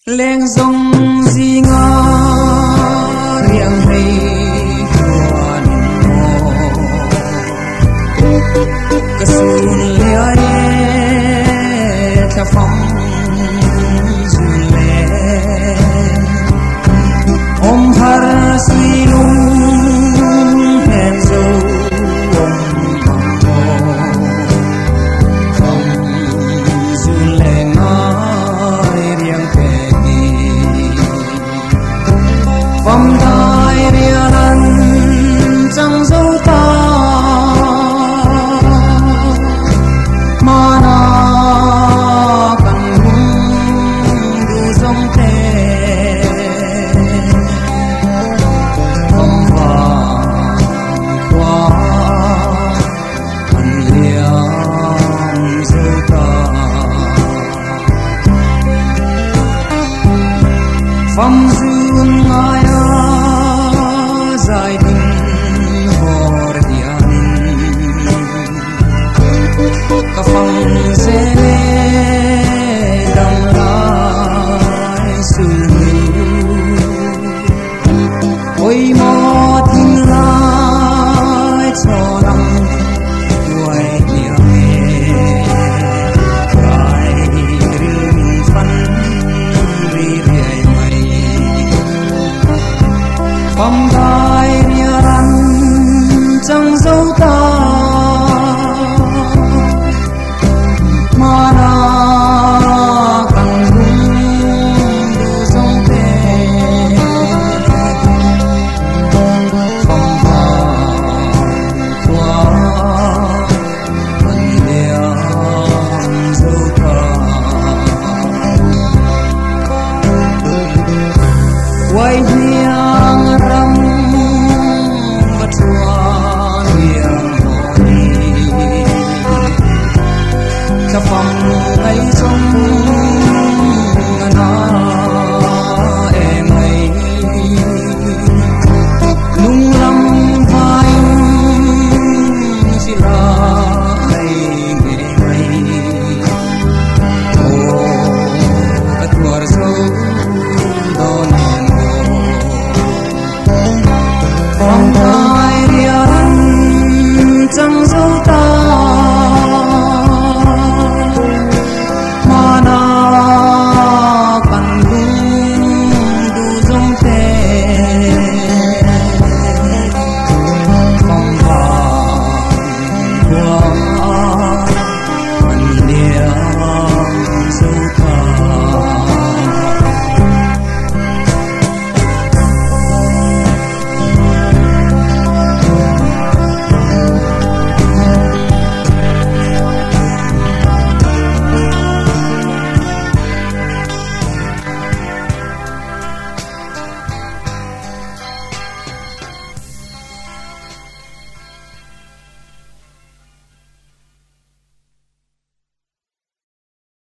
Leng dòng gì ngó riêng hay hoàn hồ cái xuân lê theo phong xuân lê om har suy lung hẹn dâu phong tai ria nan chẳng dấu ta mà na cần hung đủ dòng tê phong vàng qua anh liang dấu ta phong dương ai dài đình hò điên cả phong dễ đồng lại sự ôi mò tin lại cho năm quay nhẹ lại rừng phân ri rì mây phong tai ria răn chẳng dấu ta mà na cần hung đủ dòng tê phong vàng qua anh liang dấu ta quay